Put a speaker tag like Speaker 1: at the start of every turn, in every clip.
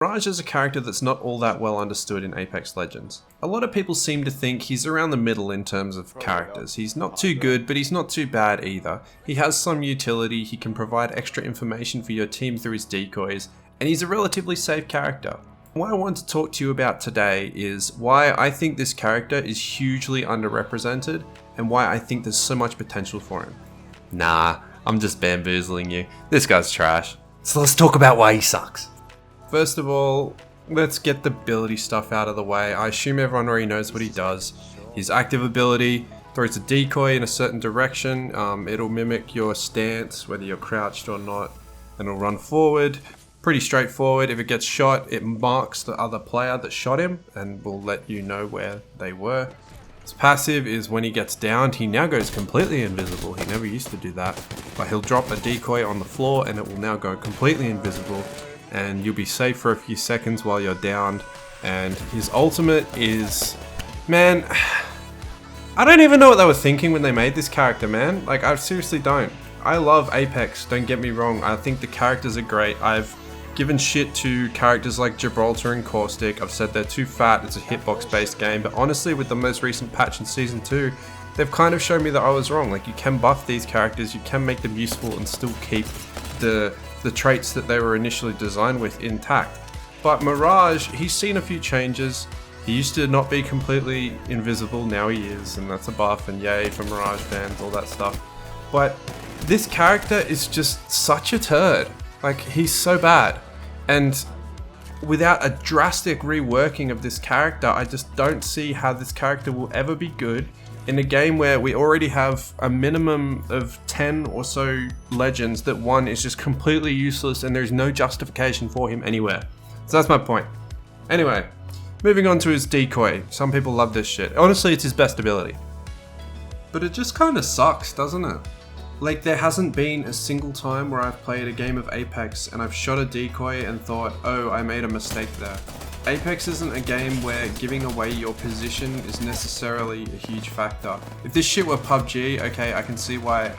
Speaker 1: Mirage is a character that's not all that well understood in Apex Legends. A lot of people seem to think he's around the middle in terms of characters. He's not too good, but he's not too bad either. He has some utility, he can provide extra information for your team through his decoys, and he's a relatively safe character. What I want to talk to you about today is why I think this character is hugely underrepresented, and why I think there's so much potential for him. Nah, I'm just bamboozling you. This guy's trash. So let's talk about why he sucks. First of all, let's get the ability stuff out of the way. I assume everyone already knows what he does. His active ability throws a decoy in a certain direction. It'll mimic your stance, whether you're crouched or not, and it'll run forward. Pretty straightforward. If it gets shot, it marks the other player that shot him and will let you know where they were. His passive is when he gets downed, he now goes completely invisible. He never used to do that, but he'll drop a decoy on the floor and it will now go completely invisible. And you'll be safe for a few seconds while you're downed. And his ultimate is... Man, I don't even know what they were thinking when they made this character, man. Like, I seriously don't. I love Apex, don't get me wrong. I think the characters are great. I've given shit to characters like Gibraltar and Caustic. I've said they're too fat, it's a hitbox-based game. But honestly, with the most recent patch in Season 2, they've kind of shown me that I was wrong. Like, you can buff these characters, you can make them useful and still keep the traits that they were initially designed with intact. But Mirage, he's seen a few changes. He used to not be completely invisible, now he is, and that's a buff, and yay for Mirage fans, all that stuff. But this character is just such a turd. Like, he's so bad. And without a drastic reworking of this character, I just don't see how this character will ever be good in a game where we already have a minimum of 10 or so legends that one is just completely useless and there's no justification for him anywhere. So that's my point. Anyway, moving on to his decoy. Some people love this shit. Honestly, it's his best ability. But it just kind of sucks, doesn't it? Like, there hasn't been a single time where I've played a game of Apex and I've shot a decoy and thought, oh, I made a mistake there. Apex isn't a game where giving away your position is necessarily a huge factor. If this shit were PUBG, okay, I can see why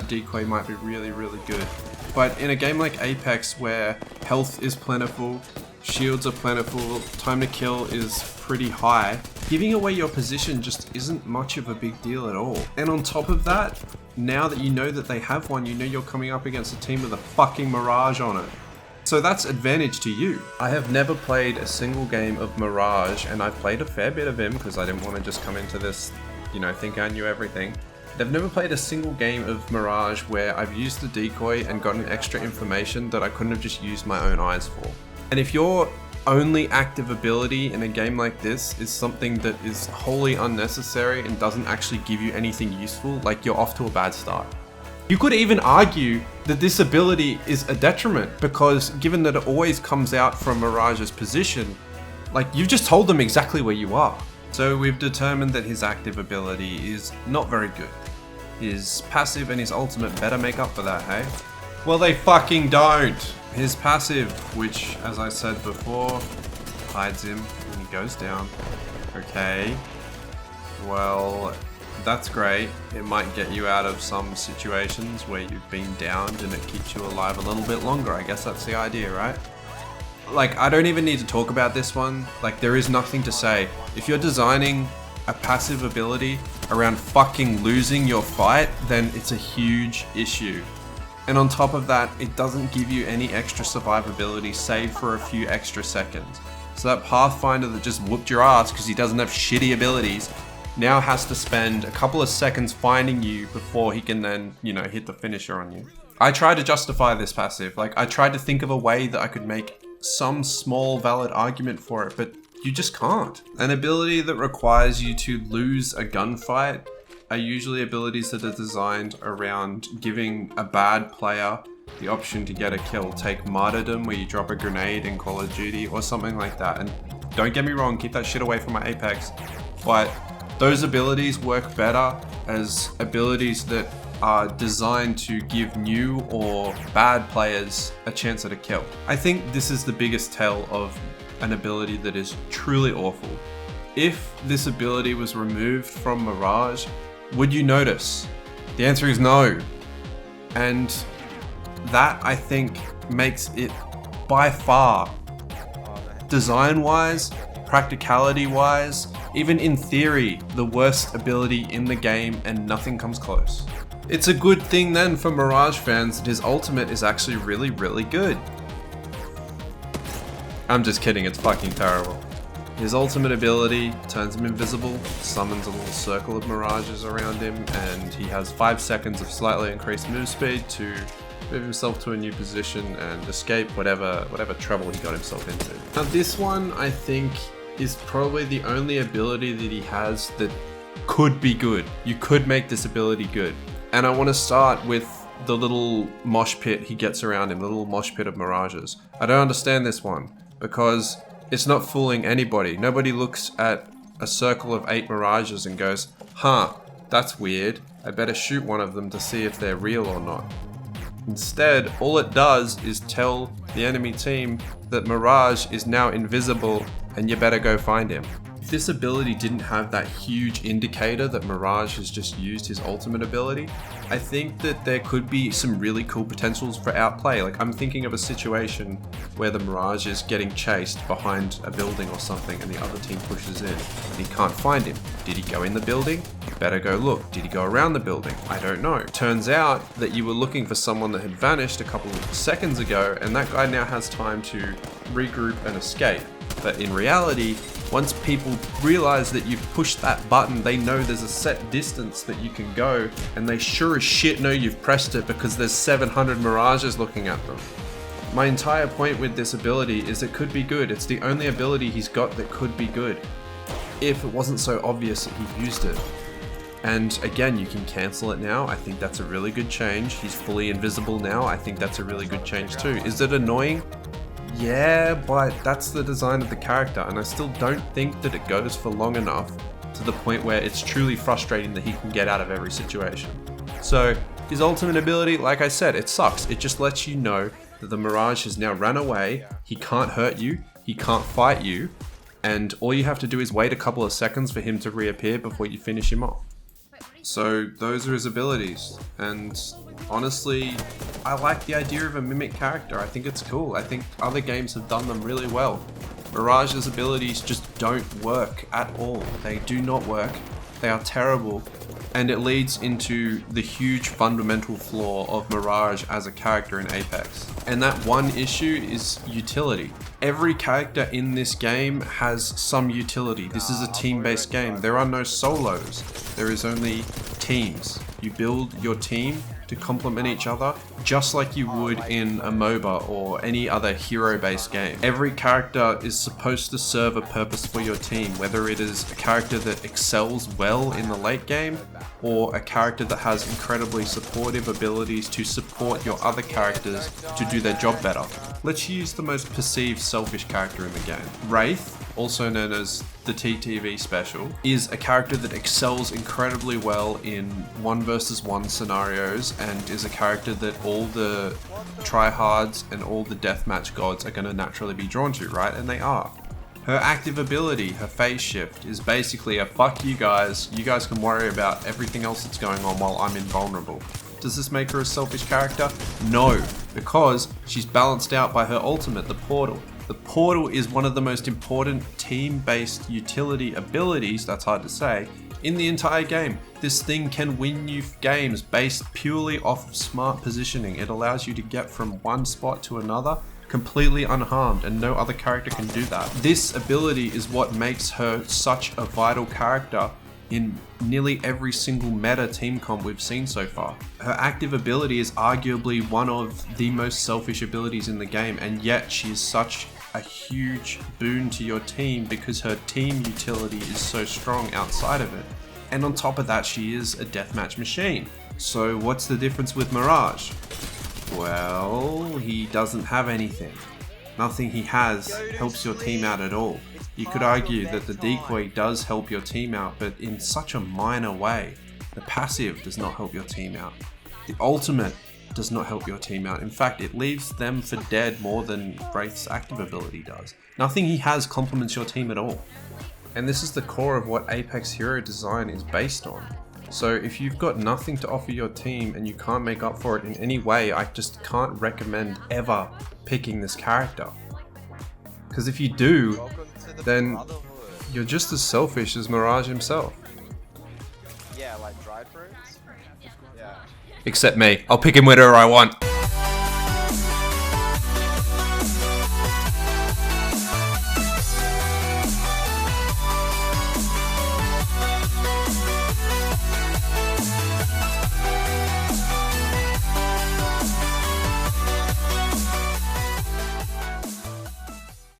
Speaker 1: decoy might be really, really good. But in a game like Apex where health is plentiful, shields are plentiful, time to kill is pretty high, giving away your position just isn't much of a big deal at all. And on top of that, now that you know that they have one, you know you're coming up against a team with a fucking Mirage on it. So that's advantage to you. I have never played a single game of Mirage, and I've played a fair bit of him because I didn't want to just come into this, think I knew everything. I've never played a single game of Mirage where I've used the decoy and gotten extra information that I couldn't have just used my own eyes for. And if your only active ability in a game like this is something that is wholly unnecessary and doesn't actually give you anything useful, like, you're off to a bad start. You could even argue that this ability is a detriment because given that it always comes out from Mirage's position, like, you've just told them exactly where you are. So we've determined that his active ability is not very good. His passive and his ultimate better make up for that, hey? Well, they fucking don't. His passive, which, as I said before, hides him when he goes down. Okay. Well, that's great. It might get you out of some situations where you've been downed and it keeps you alive a little bit longer. I guess that's the idea, right? Like, I don't even need to talk about this one. Like, there is nothing to say. If you're designing a passive ability around fucking losing your fight, then it's a huge issue. And on top of that, it doesn't give you any extra survivability save for a few extra seconds. So that Pathfinder that just whooped your ass because he doesn't have shitty abilities now has to spend a couple of seconds finding you before he can then, hit the finisher on you. I tried to justify this passive. Like, I tried to think of a way that I could make some small valid argument for it, but you just can't. An ability that requires you to lose a gunfight are usually abilities that are designed around giving a bad player the option to get a kill. Take Martyrdom, where you drop a grenade in Call of Duty, or something like that. And don't get me wrong, keep that shit away from my Apex, but those abilities work better as abilities that are designed to give new or bad players a chance at a kill. I think this is the biggest tell of an ability that is truly awful. If this ability was removed from Mirage, would you notice? The answer is no. And that, I think, makes it by far Design-wise, practicality-wise, even in theory, the worst ability in the game and nothing comes close. It's a good thing then for Mirage fans that his ultimate is actually really, really good. I'm just kidding, it's fucking terrible. His ultimate ability turns him invisible, summons a little circle of mirages around him, and he has 5 seconds of slightly increased move speed to move himself to a new position and escape whatever trouble he got himself into. Now this one, I think, is probably the only ability that he has that could be good. You could make this ability good. And I want to start with the little mosh pit he gets around him, the little mosh pit of mirages. I don't understand this one, because it's not fooling anybody. Nobody looks at a circle of 8 mirages and goes, huh, that's weird. I better shoot one of them to see if they're real or not. Instead, all it does is tell the enemy team that Mirage is now invisible and you better go find him. If this ability didn't have that huge indicator that Mirage has just used his ultimate ability, I think that there could be some really cool potentials for outplay. Like, I'm thinking of a situation where the Mirage is getting chased behind a building or something and the other team pushes in and he can't find him. Did he go in the building? Better go look. Did he go around the building? I don't know. Turns out that you were looking for someone that had vanished a couple of seconds ago, and that guy now has time to regroup and escape. But in reality, once people realize that you've pushed that button, they know there's a set distance that you can go, and they sure as shit know you've pressed it because there's 700 Mirages looking at them. My entire point with this ability is it could be good. It's the only ability he's got that could be good, if it wasn't so obvious that he used it. And again, you can cancel it now. I think that's a really good change. He's fully invisible now. I think that's a really good change too. Is it annoying? Yeah, but that's the design of the character, and I still don't think that it goes for long enough to the point where it's truly frustrating that he can get out of every situation. So his ultimate ability, like I said, it sucks. It just lets you know that the Mirage has now run away. He can't hurt you, he can't fight you, and all you have to do is wait a couple of seconds for him to reappear before you finish him off. So those are his abilities, and honestly, I like the idea of a mimic character. I think it's cool. I think other games have done them really well. Mirage's abilities just don't work at all. They do not work. They are terrible, and it leads into the huge fundamental flaw of Mirage as a character in Apex. And that one issue is utility. Every character in this game has some utility. This is a team-based game. There are no solos. There is only teams. You build your team to complement each other, just like you would in a MOBA or any other hero-based game. Every character is supposed to serve a purpose for your team, whether it is a character that excels well in the late game, or a character that has incredibly supportive abilities to support your other characters to do their job better. Let's use the most perceived selfish character in the game. Wraith, also known as the TTV special, is a character that excels incredibly well in 1 versus 1 scenarios, and is a character that all the tryhards and all the deathmatch gods are going to naturally be drawn to, right? And they are. Her active ability, her phase shift, is basically a fuck you guys can worry about everything else that's going on while I'm invulnerable. Does this make her a selfish character? No, because she's balanced out by her ultimate, the portal. The portal is one of the most important team-based utility abilities, that's hard to say, in the entire game. This thing can win you games based purely off of smart positioning. It allows you to get from one spot to another completely unharmed, and no other character can do that. This ability is what makes her such a vital character in nearly every single meta team comp we've seen so far. Her active ability is arguably one of the most selfish abilities in the game, and yet she is such a huge boon to your team because her team utility is so strong outside of it. And on top of that, she is a deathmatch machine. So what's the difference with Mirage? Well, he doesn't have anything. Nothing he has helps your team out at all. You could argue that the decoy does help your team out, but in such a minor way. The passive does not help your team out. The ultimate does not help your team out. In fact, it leaves them for dead more than Wraith's active ability does. Nothing he has complements your team at all. And this is the core of what Apex hero design is based on. So if you've got nothing to offer your team and you can't make up for it in any way, I just can't recommend ever picking this character. Because if you do,
Speaker 2: Welcome to the
Speaker 1: then
Speaker 2: brotherhood.
Speaker 1: you're just as selfish as Mirage himself.
Speaker 2: Yeah, like dried fruits? Yeah.
Speaker 1: Except me. I'll pick him whenever I want.